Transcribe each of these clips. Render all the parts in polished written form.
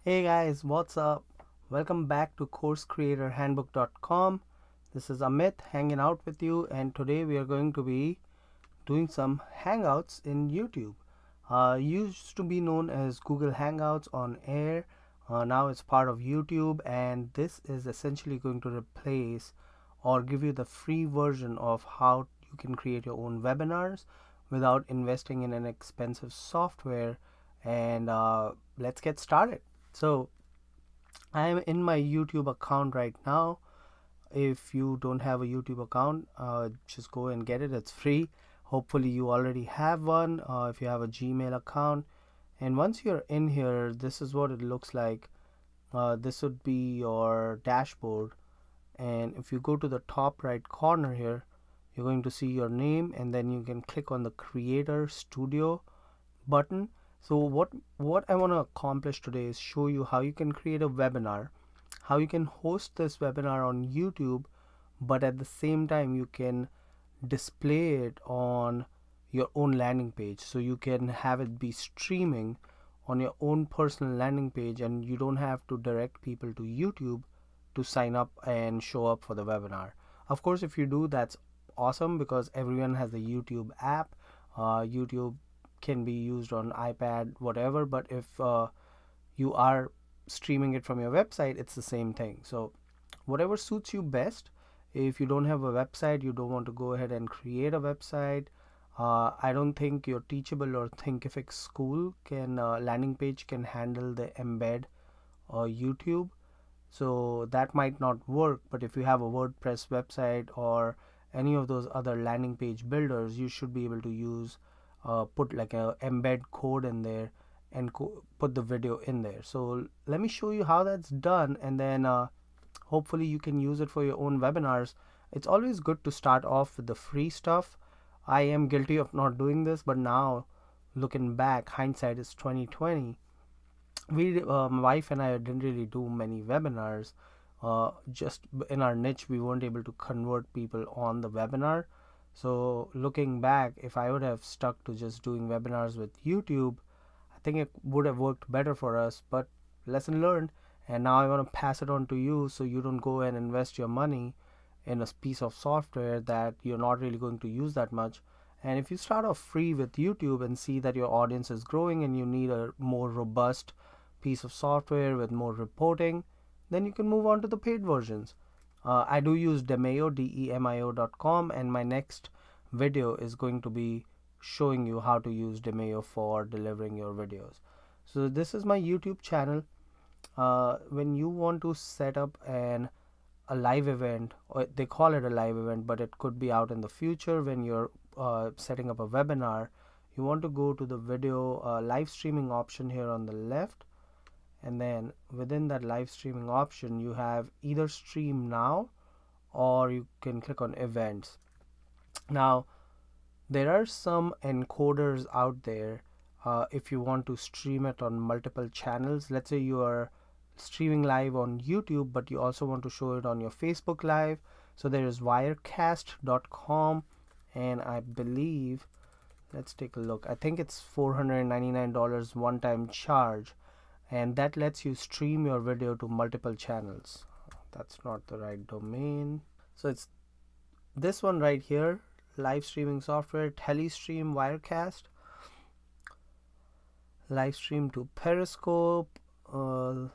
Hey guys, what's up? Welcome back to CourseCreatorHandbook.com. This is Amit hanging out with you, and today we are going to be doing some Hangouts in YouTube. Used to be known as Google Hangouts on Air. Now it's part of YouTube, and this is essentially going to replace or give you the free version of how you can create your own webinars without investing in an expensive software. And let's get started. So I'm in my YouTube account right now. If you don't have a YouTube account, just go and get it. It's free. Hopefully you already have one. If you have a Gmail account, and once you're in here, this is what it looks like. This would be your dashboard, and if you go to the top right corner here, you're going to see your name, and then you can click on the Creator Studio button. So what I want to accomplish today is show you how you can create a webinar, how you can host this webinar on YouTube, but at the same time you can display it on your own landing page, so you can have it be streaming on your own personal landing page, and you don't have to direct people to YouTube to sign up and show up for the webinar. Of course, if you do, that's awesome, because everyone has the YouTube app. YouTube can be used on iPad, whatever, but if you are streaming it from your website, it's the same thing. So whatever suits you best. If you don't have a website, you don't want to go ahead and create a website, I don't think your Teachable or Thinkific School can landing page can handle the embed YouTube, so that might not work. But if you have a WordPress website or any of those other landing page builders, you should be able to use put like a embed code in there and put the video in there. So let me show you how that's done, and then hopefully you can use it for your own webinars. It's always good to start off with the free stuff. I am guilty of not doing this, but now looking back, hindsight is 2020. My wife and I didn't really do many webinars. Just in our niche, we weren't able to convert people on the webinar. So looking back, if I would have stuck to just doing webinars with YouTube, I think it would have worked better for us. But lesson learned, and now I want to pass it on to you, so you don't go and invest your money in a piece of software that you're not really going to use that much. And if you start off free with YouTube and see that your audience is growing and you need a more robust piece of software with more reporting, then you can move on to the paid versions. I do use Demio, demio.com, and my next video is going to be showing you how to use Demio for delivering your videos. So this is my YouTube channel. When you want to set up a live event, or they call it a live event, but it could be out in the future when you're setting up a webinar, you want to go to the video live streaming option here on the left, and then within that live streaming option you have either stream now, or you can click on events. Now there are some encoders out there. If you want to stream it on multiple channels, let's say you are streaming live on YouTube, but you also want to show it on your Facebook Live. So there is wirecast.com, and I believe, let's take a look, I think it's $499 one-time charge, and that lets you stream your video to multiple channels. That's not the right domain. So it's this one right here, live streaming software, Telestream Wirecast. Live stream to Periscope. You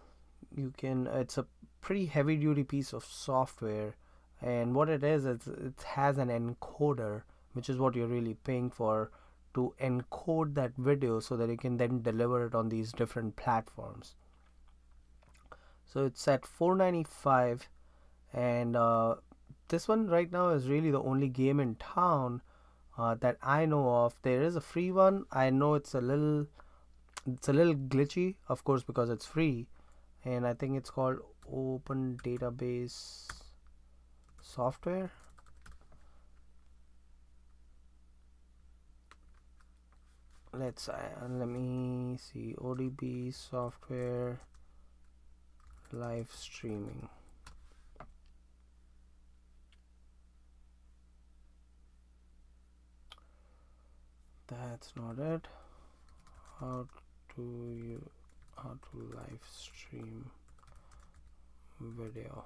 can, it's a pretty heavy duty piece of software, and what it is, it has an encoder, which is what you're really paying for, to encode that video so that you can then deliver it on these different platforms. So it's at $495, and this one right now is really the only game in town that I know of. There is a free one. I know it's a little glitchy, of course, because it's free, and I think it's called Open Database Software. Let me see, ODB software live streaming. That's not it. How do you how to live stream video.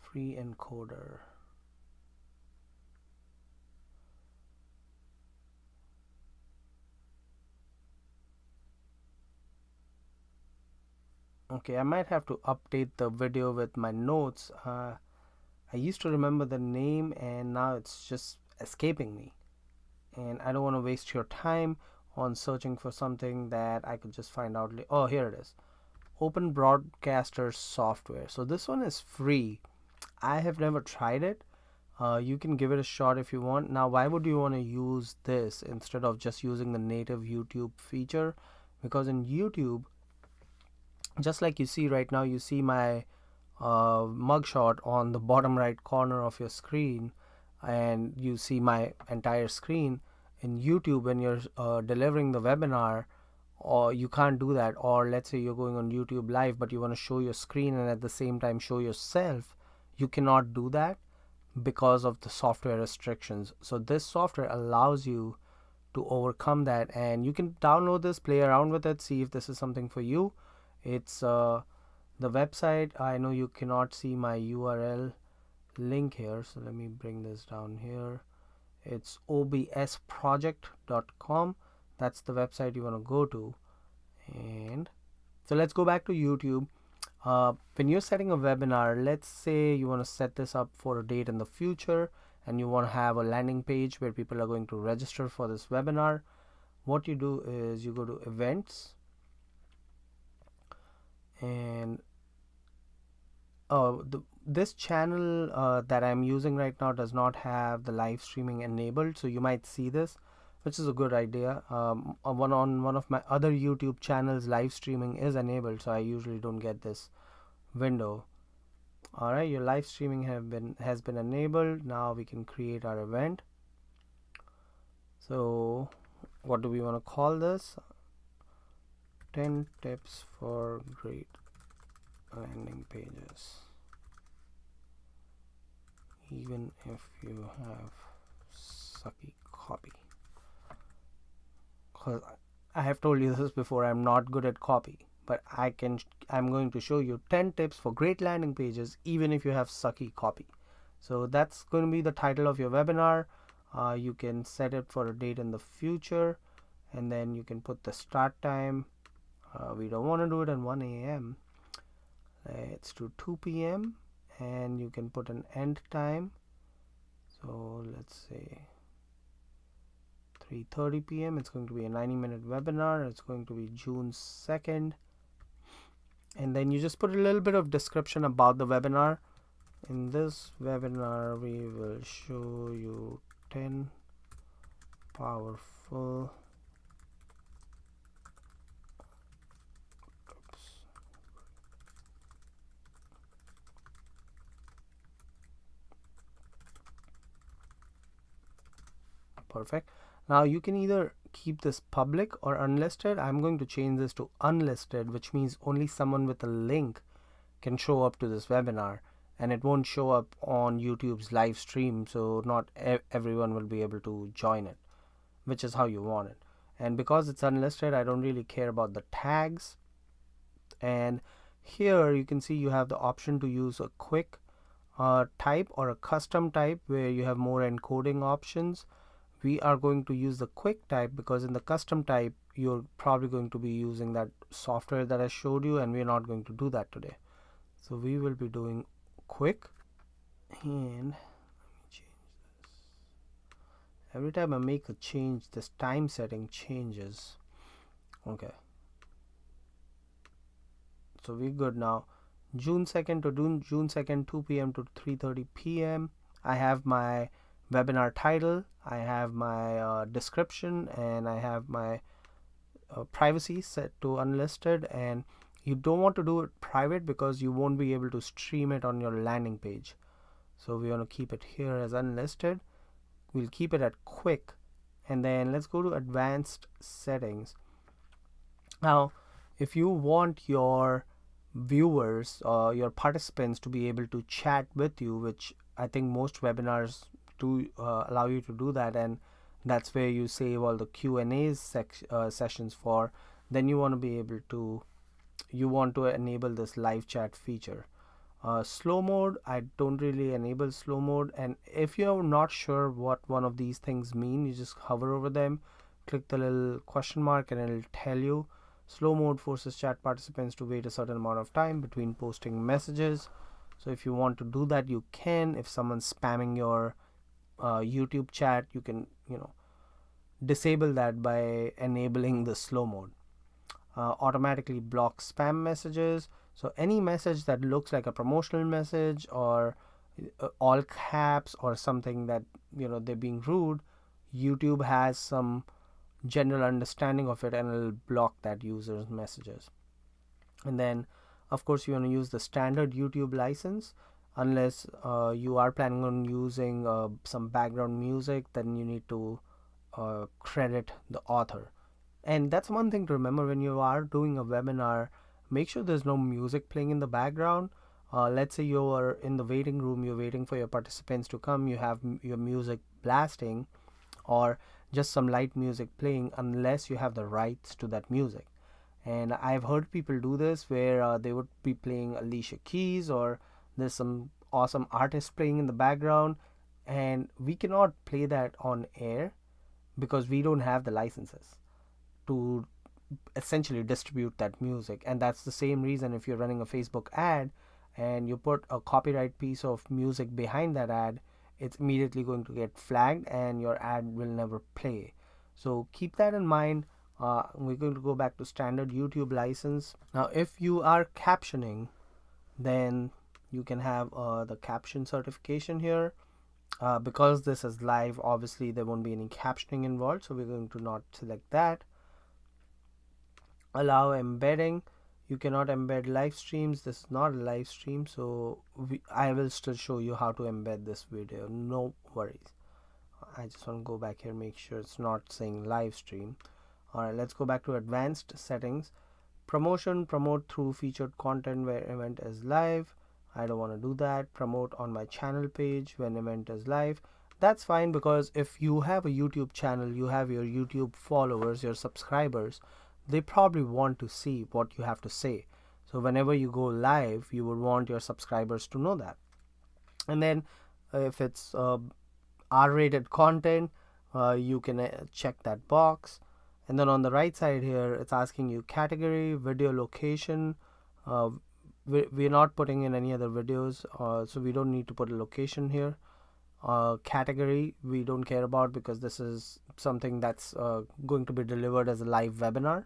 Free encoder. Okay, I might have to update the video with my notes. I used to remember the name and now it's just escaping me. And I don't want to waste your time on searching for something that I could just find out. Oh, here it is. Open Broadcaster software. So this one is free. I have never tried it. You can give it a shot if you want. Now, why would you want to use this instead of just using the native YouTube feature? Because in YouTube, just like you see right now, you see my mugshot on the bottom right corner of your screen, and you see my entire screen. In YouTube, when you're delivering the webinar, or you can't do that, or let's say you're going on YouTube live but you want to show your screen and at the same time show yourself, you cannot do that because of the software restrictions. So this software allows you to overcome that, and you can download this, play around with it, see if this is something for you. It's the website. I know you cannot see my URL link here, so let me bring this down here. It's obsproject.com. That's the website you want to go to. And so let's go back to YouTube. When you're setting a webinar, let's say you want to set this up for a date in the future and you want to have a landing page where people are going to register for this webinar. What you do is you go to events, and this channel that I'm using right now does not have the live streaming enabled, so you might see this, which is a good idea. On one of my other YouTube channels, live streaming is enabled, so I usually don't get this window. Alright, your live streaming has been enabled. Now we can create our event. So what do we want to call this? 10 tips for great landing pages, even if you have sucky copy. Because I have told you this before, I'm not good at copy, but I'm going to show you 10 tips for great landing pages even if you have sucky copy. So that's going to be the title of your webinar. You can set it for a date in the future, and then you can put the start time. We don't want to do it at 1 a.m. Let's do 2 p.m. and you can put an end time. So let's say 3:30 p.m. It's going to be a 90-minute webinar. It's going to be June 2nd. And then you just put a little bit of description about the webinar. In this webinar, we will show you 10 powerful perfect. Now you can either keep this public or unlisted. I'm going to change this to unlisted, which means only someone with a link can show up to this webinar, and it won't show up on YouTube's live stream, so not everyone will be able to join it, which is how you want it. And because it's unlisted, I don't really care about the tags. And here you can see you have the option to use a quick type or a custom type where you have more encoding options. We are going to use the quick type because in the custom type you're probably going to be using that software that I showed you, and we're not going to do that today. So we will be doing quick. And let me change this. Every time I make a change, this time setting changes. Okay, so we're good now. June 2nd to June 2nd, 2 p.m. to 3:30 p.m. I have my webinar title, I have my description, and I have my privacy set to unlisted. And you don't want to do it private because you won't be able to stream it on your landing page. So we want to keep it here as unlisted. We'll keep it at quick, and then let's go to advanced settings. Now if you want your viewers or your participants to be able to chat with you, which I think most webinars do allow you to do that, and that's where you save all the Q&As sessions for, then you want to be able to, you want to enable this live chat feature. Slow mode, I don't really enable slow mode, and if you're not sure what one of these things mean, you just hover over them, click the little question mark, and it'll tell you. Slow mode forces chat participants to wait a certain amount of time between posting messages. So if you want to do that, you can. If someone's spamming your YouTube chat, you can, disable that by enabling the slow mode. Automatically block spam messages. So any message that looks like a promotional message or all caps or something that they're being rude, YouTube has some general understanding of it and it'll block that user's messages. And then of course you want to use the standard YouTube license. Unless you are planning on using some background music, then you need to credit the author. And that's one thing to remember when you are doing a webinar. Make sure there's no music playing in the background. Let's say you're in the waiting room, you're waiting for your participants to come, you have your music blasting or just some light music playing, unless you have the rights to that music. And I've heard people do this where they would be playing Alicia Keys or there's some awesome artist playing in the background, and we cannot play that on air because we don't have the licenses to essentially distribute that music. And that's the same reason if you're running a Facebook ad and you put a copyright piece of music behind that ad, it's immediately going to get flagged and your ad will never play. So keep that in mind. We're going to go back to standard YouTube license. Now if you are captioning, then you can have the caption certification here. Because this is live, obviously there won't be any captioning involved, so we're going to not select that. Allow embedding. You cannot embed live streams. This is not a live stream, so I will still show you how to embed this video, no worries. I just want to go back here, make sure it's not saying live stream. Alright, let's go back to advanced settings. Promotion, promote through featured content where event is live. I don't want to do that. Promote on my channel page when event is live. That's fine, because if you have a YouTube channel, you have your YouTube followers, your subscribers, they probably want to see what you have to say. So whenever you go live, you would want your subscribers to know that. And then if it's R-rated content, you can check that box. And then on the right side here, it's asking you category, video location. We're not putting in any other videos, so we don't need to put a location here. Category we don't care about because this is something that's going to be delivered as a live webinar.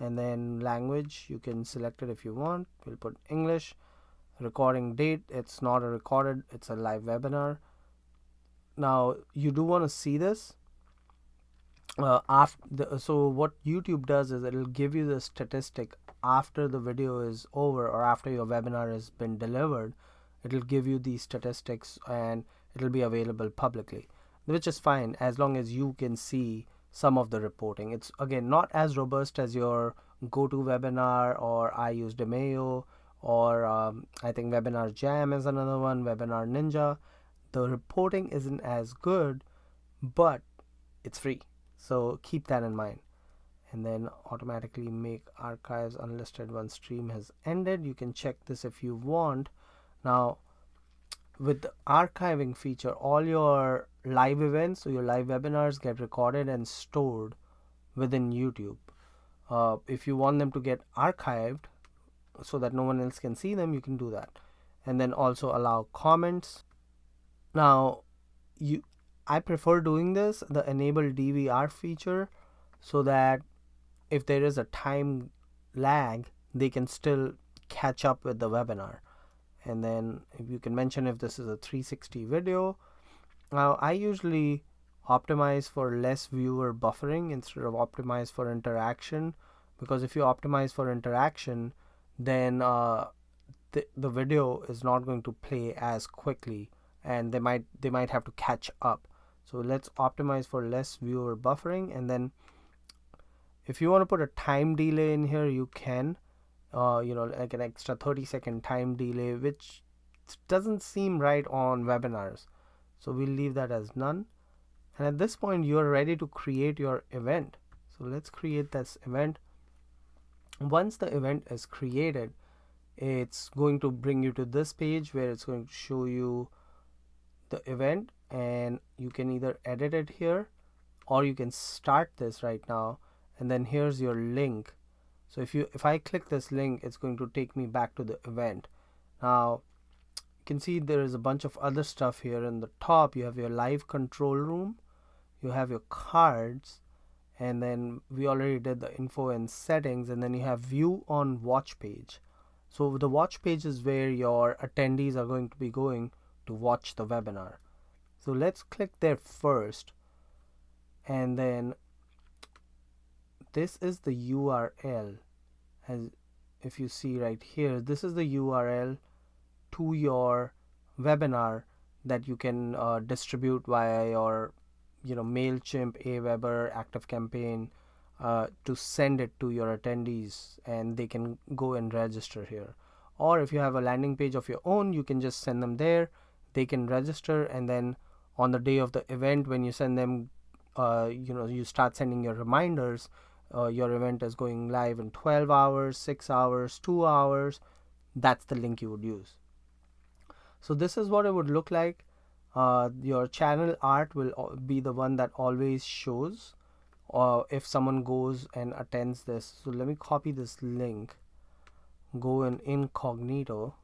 And then language, you can select it if you want. We'll put English. Recording date, it's not a recorded, it's a live webinar. Now you do want to see this so what YouTube does is it'll give you the statistic after the video is over or after your webinar has been delivered. It'll give you these statistics and it'll be available publicly, which is fine as long as you can see some of the reporting. It's again not as robust as your GoToWebinar or I use Demeo or I think Webinar Jam is another one, Webinar Ninja. The reporting isn't as good, but it's free, so keep that in mind. And then automatically make archives unlisted once stream has ended. You can check this if you want. Now with the archiving feature, all your live events, so your live webinars, get recorded and stored within YouTube. If you want them to get archived so that no one else can see them, you can do that. And then also allow comments. Now I prefer doing this, the enable DVR feature, so that if there is a time lag, they can still catch up with the webinar. And then if you can mention if this is a 360 video. Now I usually optimize for less viewer buffering instead of optimize for interaction, because if you optimize for interaction, then the video is not going to play as quickly and they might have to catch up. So let's optimize for less viewer buffering. And then if you want to put a time delay in here, you can, like an extra 30-second time delay, which doesn't seem right on webinars, so we'll leave that as none. And at this point you are ready to create your event. So let's create this event. Once the event is created, it's going to bring you to this page where it's going to show you the event, and you can either edit it here or you can start this right now, and then here's your link. So if I click this link, it's going to take me back to the event. Now you can see there is a bunch of other stuff here. In the top you have your live control room, you have your cards, and then we already did the info and settings, and then you have view on watch page. So the watch page is where your attendees are going to be going to watch the webinar. So let's click there first, and then this is the URL. As if you see right here, this is the URL to your webinar that you can distribute via your MailChimp, Aweber, ActiveCampaign, to send it to your attendees, and they can go and register here. Or if you have a landing page of your own, you can just send them there, they can register, and then on the day of the event, when you send them, you start sending your reminders. Your event is going live in 12 hours, 6 hours, 2 hours. That's the link you would use. So this is what it would look like. Your channel art will be the one that always shows if someone goes and attends this. So let me copy this link, go in incognito,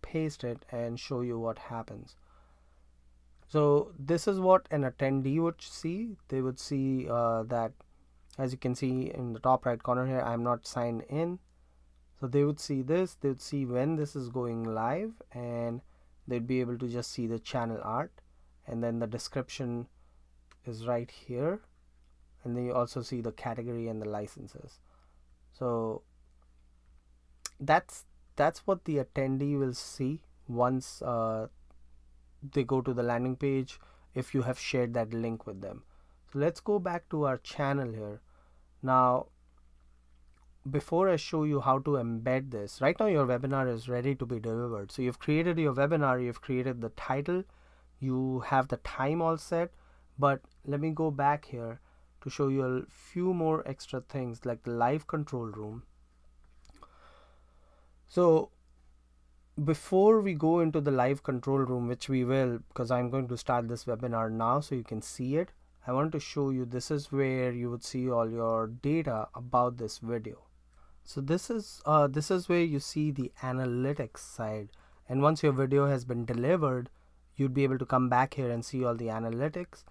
paste it, and show you what happens. So this is what an attendee would see. They would see that, as you can see in the top right corner here, I'm not signed in. So they would see this, they would see when this is going live, and they'd be able to just see the channel art, and then the description is right here, and then you also see the category and the licenses. So that's what the attendee will see once they go to the landing page, if you have shared that link with them. So let's go back to our channel here. Now before I show you how to embed this, right now your webinar is ready to be delivered. So you've created your webinar, you've created the title, you have the time all set, but let me go back here to show you a few more extra things like the live control room. So before we go into the live control room, which we will, because I'm going to start this webinar now so you can see it, I want to show you, this is where you would see all your data about this video. So this is where you see the analytics side, and once your video has been delivered, you'd be able to come back here and see all the analytics.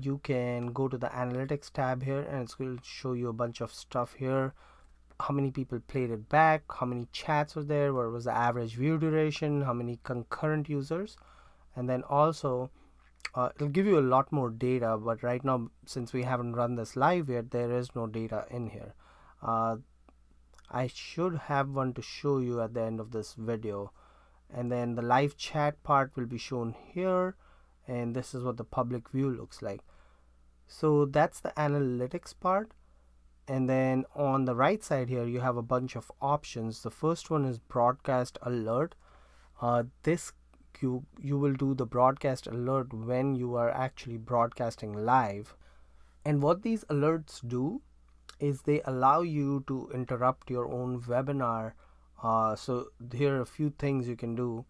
You can go to the analytics tab here, and it's going to show you a bunch of stuff here. How many people played it back, how many chats were there, what was the average view duration, how many concurrent users, and then also it'll give you a lot more data, but right now, since we haven't run this live yet, there is no data in here. I should have one to show you at the end of this video, and then the live chat part will be shown here, and this is what the public view looks like. So that's the analytics part. And then on the right side here you have a bunch of options. The first one is broadcast alert. This you will do the broadcast alert when you are actually broadcasting live, and what these alerts do is they allow you to interrupt your own webinar. So here are a few things you can do.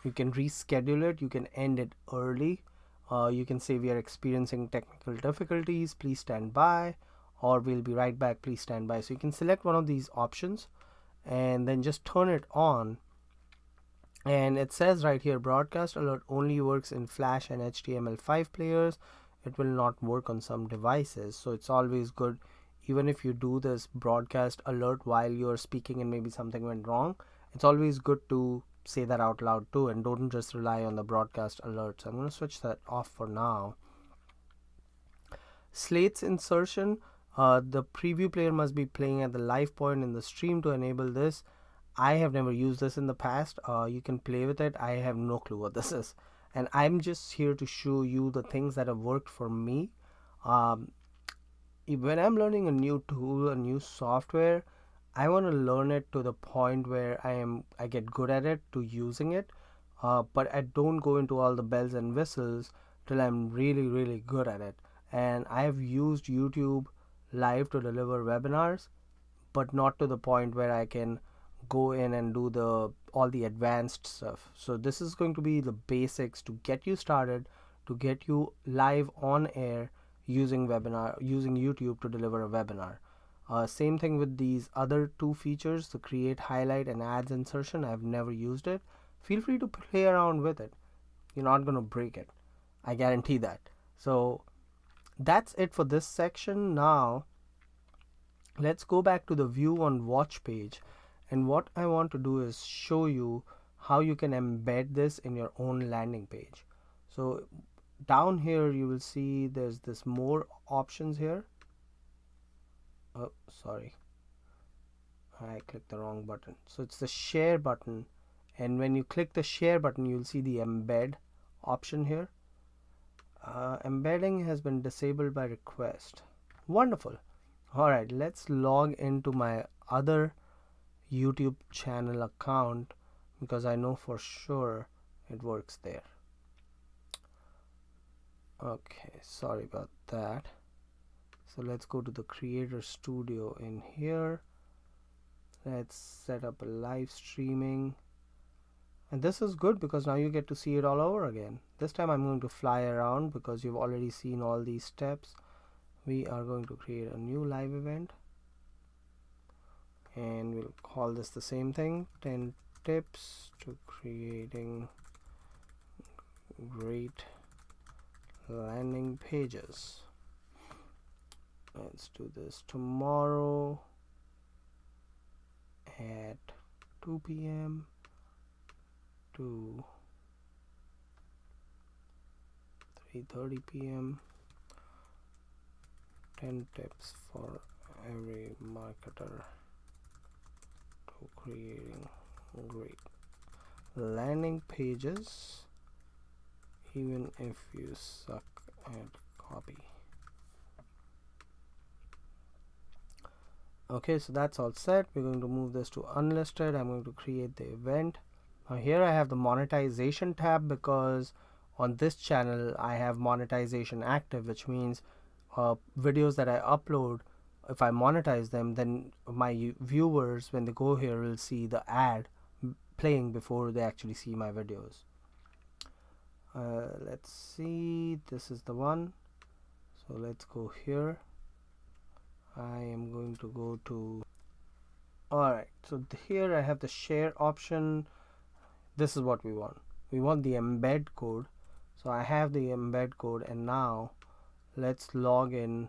You can reschedule it, you can end it early, you can say we are experiencing technical difficulties, please stand by, or we'll be right back, please stand by. So you can select one of these options and then just turn it on, and it says right here, broadcast alert only works in Flash and HTML5 players. It will not work on some devices. So it's always good, even if you do this broadcast alert while you're speaking and maybe something went wrong, it's always good to say that out loud too, and don't just rely on the broadcast alert. So I'm going to switch that off for now. Slates insertion. The preview player must be playing at the live point in the stream to enable this. I have never used this in the past. You can play with it. I have no clue what this is, and I'm just here to show you the things that have worked for me. When I'm learning a new tool, a new software, I want to learn it to the point where I get good at it, to using it, but I don't go into all the bells and whistles till I'm really good at it. And I have used YouTube Live to deliver webinars, but not to the point where I can go in and do all the advanced stuff. So this is going to be the basics to get you started, to get you live on air using YouTube to deliver a webinar. Same thing with these other two features, the create highlight and ads insertion. I've never used it. Feel free to play around with it. You're not going to break it, I guarantee that. So that's it for this section. Now let's go back to the view on watch page, and what I want to do is show you how you can embed this in your own landing page. So down here you will see there's this more options here. Oh, sorry, I clicked the wrong button. So it's the share button, and when you click the share button you'll see the embed option here. Embedding has been disabled by request. Wonderful. Alright, let's log into my other YouTube channel account because I know for sure it works there. Okay, sorry about that. So let's go to the Creator Studio in here. Let's set up a live streaming. And this is good because now you get to see it all over again. This time I'm going to fly around because you've already seen all these steps. We are going to create a new live event, and we'll call this the same thing, 10 tips to creating great landing pages. Let's do this tomorrow at 2 p.m. to 3:30 p.m. 10 tips for every marketer to creating great landing pages, even if you suck at copy. Okay, so that's all set. We're going to move this to unlisted. I'm going to create the event. Now here I have the monetization tab because on this channel I have monetization active, which means videos that I upload, if I monetize them, then my viewers, when they go here, will see the ad playing before they actually see my videos. Let's see, this is the one. So let's go here. I am going to go to, alright, so here I have the share option. This is what we want. We want the embed code. So I have the embed code, and now let's log in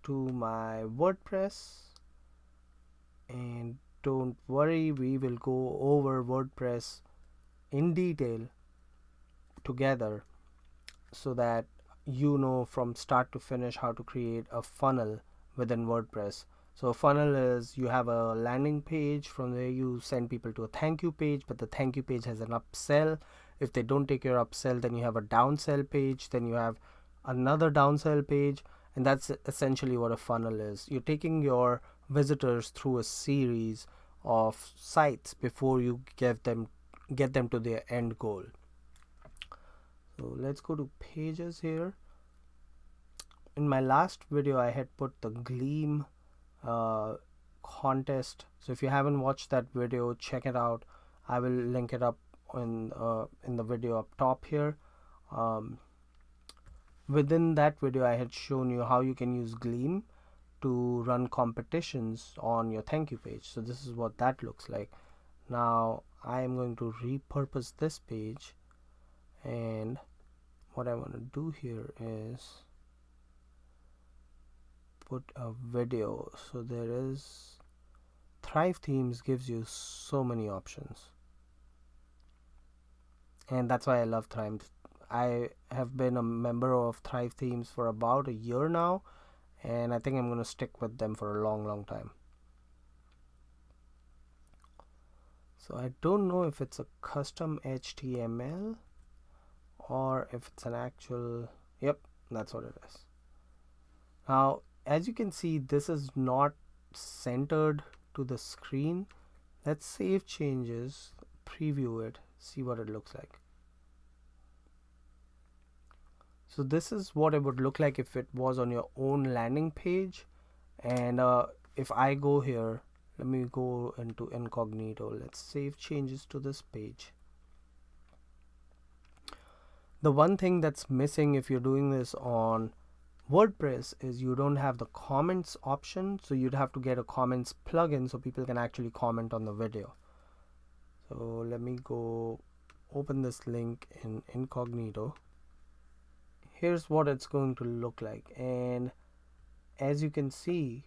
to my WordPress. And don't worry, we will go over WordPress in detail together so that you know from start to finish how to create a funnel within WordPress. So a funnel is, you have a landing page, from there you send people to a thank you page, but the thank you page has an upsell. If they don't take your upsell, then you have a downsell page, then you have another downsell page, and that's essentially what a funnel is. You're taking your visitors through a series of sites before you get them to their end goal. So let's go to pages here. In my last video I had put the Gleam contest, so if you haven't watched that video, check it out. I will link it up in the video up top here. Within that video I had shown you how you can use Gleam to run competitions on your thank you page. So this is what that looks like. Now I am going to repurpose this page, and what I want to do here is put a video. So there is, Thrive Themes gives you so many options, and that's why I love Thrive. I have been a member of Thrive Themes for about a year now, and I think I'm going to stick with them for a long time. So I don't know if it's a custom HTML or if it's an actual, yep, that's what it is. Now as you can see, this is not centered to the screen. Let's save changes, preview it, see what it looks like. So this is what it would look like if it was on your own landing page. And if I go here, let me go into incognito. Let's save changes to this page. The one thing that's missing if you're doing this on WordPress is you don't have the comments option, so you'd have to get a comments plugin so people can actually comment on the video. So let me go open this link in incognito. Here's what it's going to look like, and as you can see,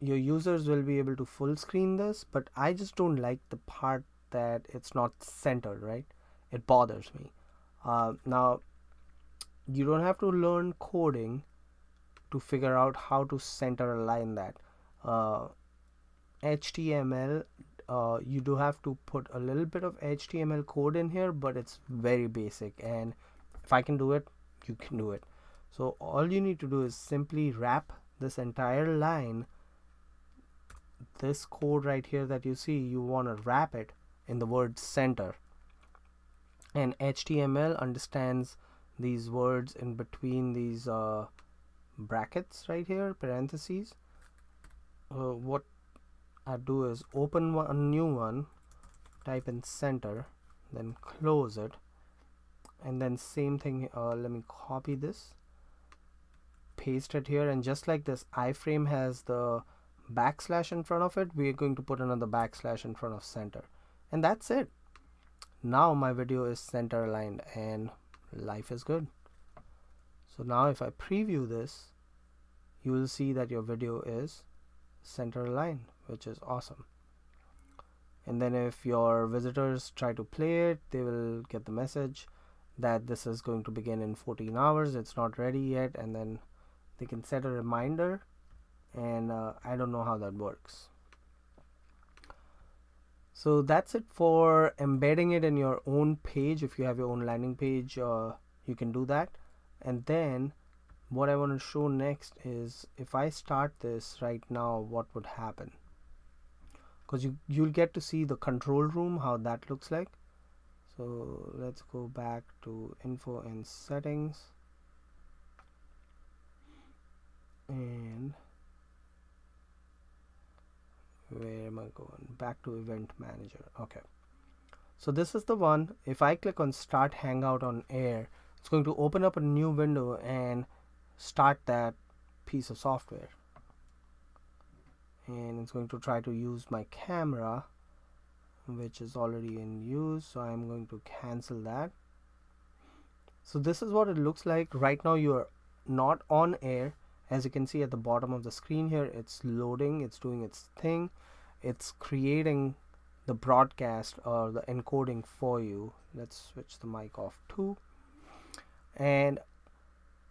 your users will be able to full screen this, but I just don't like the part that it's not centered, right? It bothers me. Now you don't have to learn coding to figure out how to center align that. HTML, you do have to put a little bit of HTML code in here, but it's very basic, and if I can do it, you can do it. So all you need to do is simply wrap this entire line, this code right here that you see, you want to wrap it in the word center, and HTML understands these words in between these brackets right here, parentheses. What I do is open a new one, type in center, then close it, and then same thing. Let me copy this, paste it here, and just like this iframe has the backslash in front of it, we're going to put another backslash in front of center, and that's it. Now my video is center aligned and life is good. So now if I preview this, you will see that your video is center aligned, which is awesome. And then if your visitors try to play it, they will get the message that this is going to begin in 14 hours, it's not ready yet, and then they can set a reminder, and I don't know how that works. So that's it for embedding it in your own page. If you have your own landing page, you can do that. And then what I want to show next is if I start this right now, what would happen, because you'll get to see the control room, how that looks like. So let's go back to info and settings, and where am I going? Back to event manager. Okay, so this is the one. If I click on start hangout on air, it's going to open up a new window and start that piece of software, and it's going to try to use my camera, which is already in use, so I'm going to cancel that. So this is what it looks like right now. You are not on air. As you can see at the bottom of the screen here, it's loading, it's doing its thing, it's creating the broadcast or the encoding for you. Let's switch the mic off too. And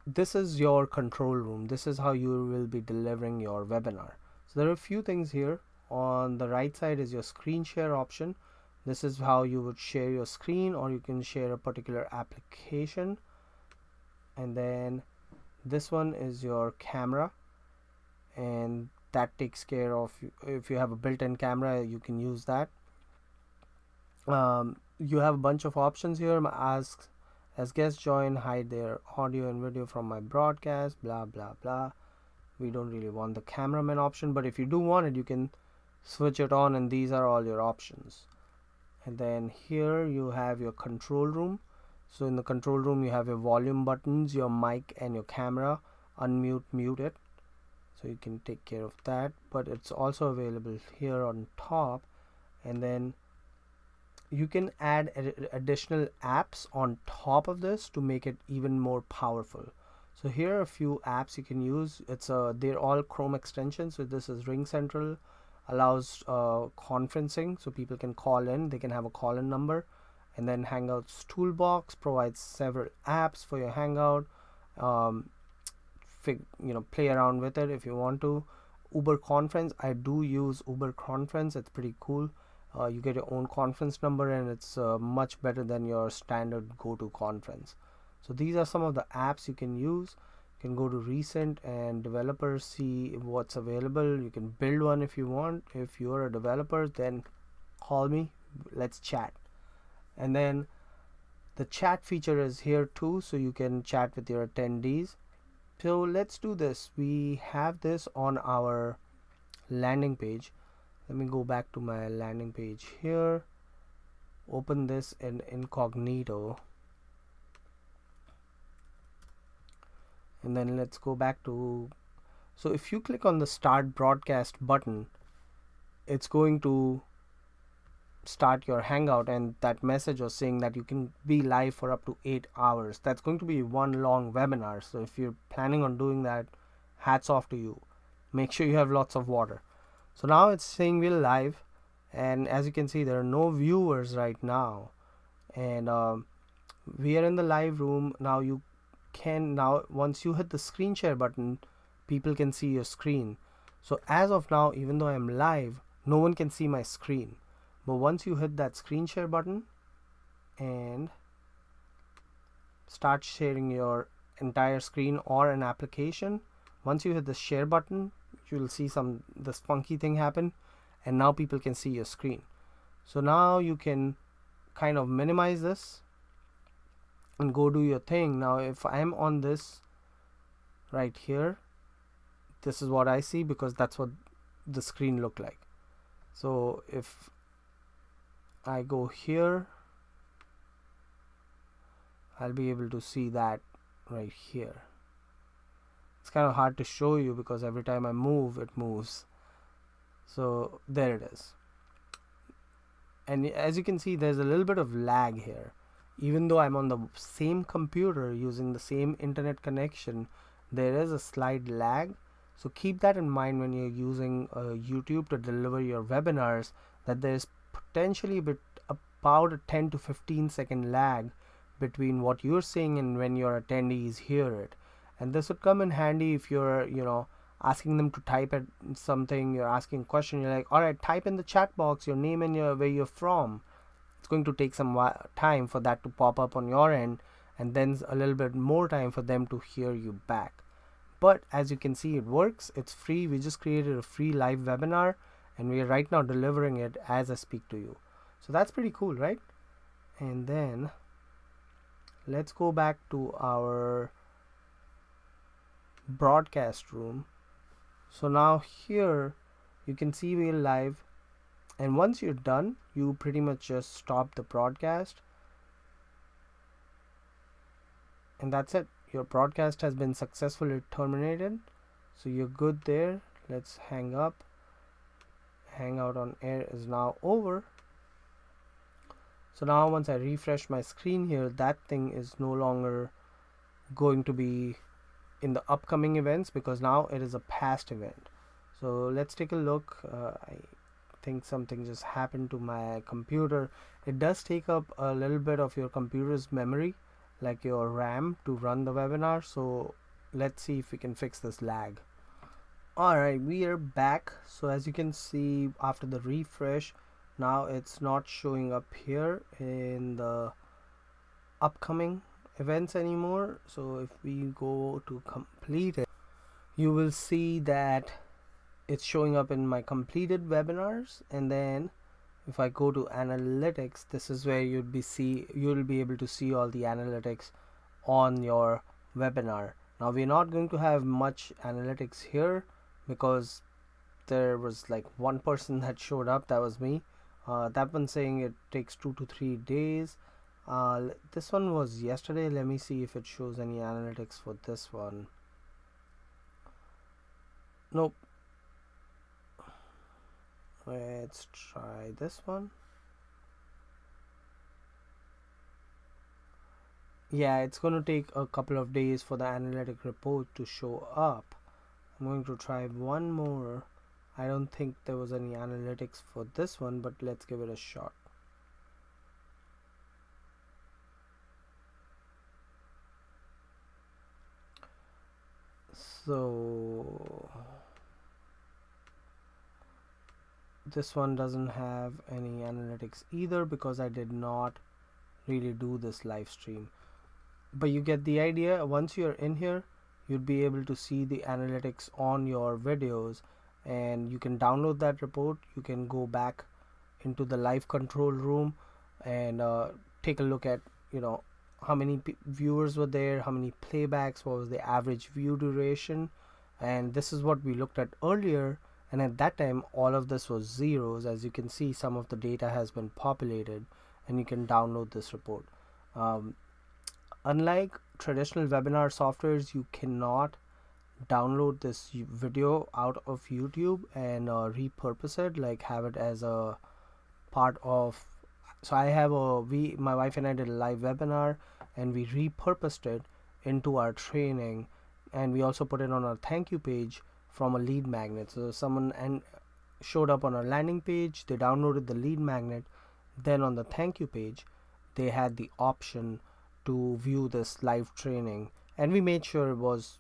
this is your control room. This is how you will be delivering your webinar. So there are a few things here. On the right side is your screen share option. This is how you would share your screen, or you can share a particular application. And then this one is your camera, and that takes care of, if you have a built-in camera, you can use that. You have a bunch of options here. Ask as guests join, hide their audio and video from my broadcast, blah blah blah. We don't really want the cameraman option, but if you do want it, you can switch it on, and these are all your options. And then here you have your control room. So in the control room you have your volume buttons, your mic and your camera, unmute, mute it, so you can take care of that. But it's also available here on top, and then you can add additional apps on top of this to make it even more powerful. So here are a few apps you can use. They're all Chrome extensions. So this is Ring Central, allows conferencing, so people can call in, they can have a call-in number. And then Hangouts Toolbox provides several apps for your Hangout. Play around with it if you want to. Uber Conference, I do use Uber Conference. It's pretty cool. You get your own conference number, and it's much better than your standard GoToConference. So these are some of the apps you can use. You can go to recent and developers, see what's available. You can build one if you want. If you're a developer, then call me, let's chat. And then The chat feature is here too, so you can chat with your attendees. So let's do this. We have this on our landing page. Let me go back to my landing page here, open this in incognito, and then let's go back to, so if you click on the start broadcast button, it's going to start your hangout, and that message was saying that you can be live for up to 8 hours. That's going to be one long webinar, so if you're planning on doing that, hats off to you. Make sure you have lots of water. So now it's saying we're live, and as you can see, there are no viewers right now, and we are in the live room now. You can, now once you hit the screen share button, people can see your screen. So as of now, even though I'm live, no one can see my screen. But once you hit that screen share button and start sharing your entire screen or an application, once you hit the share button, you'll see this funky thing happen, and now people can see your screen. So now you can kind of minimize this and go do your thing. Now if I'm on this right here, this is what I see, because that's what the screen looked like. So if I go here, I'll be able to see that right here. It's kind of hard to show you because every time I move, it moves. So there it is. And as you can see, there's a little bit of lag here. Even though I'm on the same computer using the same internet connection, there is a slight lag. So keep that in mind when you're using YouTube to deliver your webinars, that there's potentially about a 10 to 15 second lag between what you're saying and when your attendees hear it. And this would come in handy if you're, asking them to type at something, you're asking a question, you're like, all right, type in the chat box your name and where you're from. It's going to take some time for that to pop up on your end, and then a little bit more time for them to hear you back. But as you can see, it works. It's free. We just created a free live webinar, and we are right now delivering it as I speak to you. So that's pretty cool, right? And then let's go back to our broadcast room. So now here you can see we're live, and once you're done, you pretty much just stop the broadcast, and that's it. Your broadcast has been successfully terminated, so you're good there. Let's hang up. Hangout on air is now over. So now once I refresh my screen here, that thing is no longer going to be in the upcoming events, because now it is a past event. So let's take a look. I think something just happened to my computer. It does take up a little bit of your computer's memory, like your RAM, to run the webinar. So let's see if we can fix this lag. Alright, we are back. So as you can see, after the refresh, now it's not showing up here in the upcoming events anymore. So if we go to complete it, you will see that it's showing up in my completed webinars. And then if I go to analytics, this is where you'll be able to see all the analytics on your webinar. Now we're not going to have much analytics here because there was like one person that showed up, that was me. That one saying it takes 2 to 3 days. This one was yesterday. Let me see if it shows any analytics for this one. Nope. Let's try this one. Yeah, it's going to take a couple of days for the analytic report to show up. I'm going to try one more. I don't think there was any analytics for this one, but let's give it a shot. So this one doesn't have any analytics either, because I did not really do this live stream. But you get the idea. Once you're in here, you'd be able to see the analytics on your videos, and you can download that report. You can go back into the live control room and take a look at how many viewers were there, how many playbacks, what was the average view duration, and this is what we looked at earlier. And at that time all of this was zeros. As you can see, some of the data has been populated and you can download this report. Unlike traditional webinar softwares, you cannot download this video out of YouTube and repurpose it, like have it as a part of. So I have my wife and I did a live webinar and we repurposed it into our training, and we also put it on our thank you page from a lead magnet. So someone showed up on our landing page, they downloaded the lead magnet, then on the thank you page they had the option to view this live training. And we made sure it was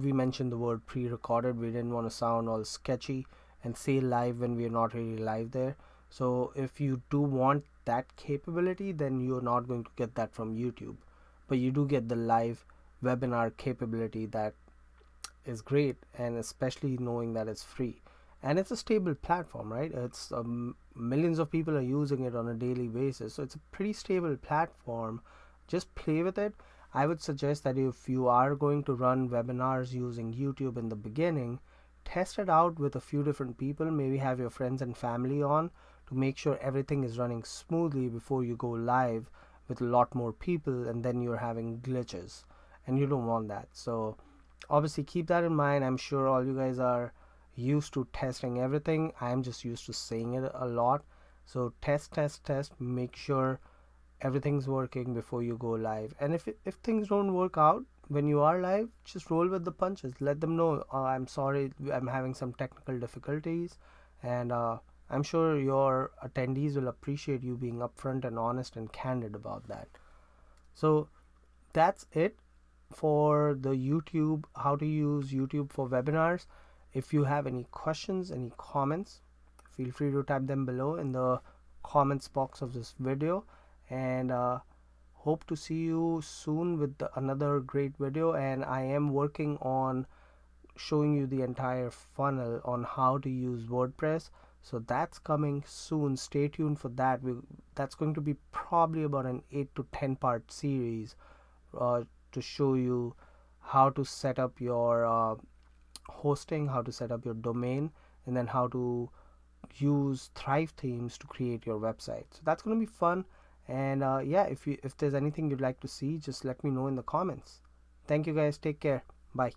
we mentioned the word pre-recorded. We didn't want to sound all sketchy and say live when we're not really live there. So if you do want that capability, then you're not going to get that from YouTube, but you do get the live webinar capability. That is great, and especially knowing that it's free and it's a stable platform, right? It's millions of people are using it on a daily basis, so it's a pretty stable platform. Just play with it. I would suggest that if you are going to run webinars using YouTube in the beginning, test it out with a few different people, maybe have your friends and family on, to make sure everything is running smoothly before you go live with a lot more people and then you're having glitches, and you don't want that. So obviously keep that in mind. I'm sure all you guys are used to testing everything. I'm just used to saying it a lot. So test, make sure everything's working before you go live. And if things don't work out when you are live, just roll with the punches. Let them know, I'm sorry, I'm having some technical difficulties, and I'm sure your attendees will appreciate you being upfront and honest and candid about that. So that's it for the YouTube, how to use YouTube for webinars. If you have any questions, any comments, feel free to type them below in the comments box of this video, and hope to see you soon with another great video. And I am working on showing you the entire funnel on how to use WordPress, so that's coming soon. Stay tuned for that. That's going to be probably about an 8 to 10 part series to show you how to set up your hosting, how to set up your domain, and then how to use Thrive themes to create your website. So that's going to be fun. And yeah, if there's anything you'd like to see, just let me know in the comments. Thank you guys. Take care. Bye.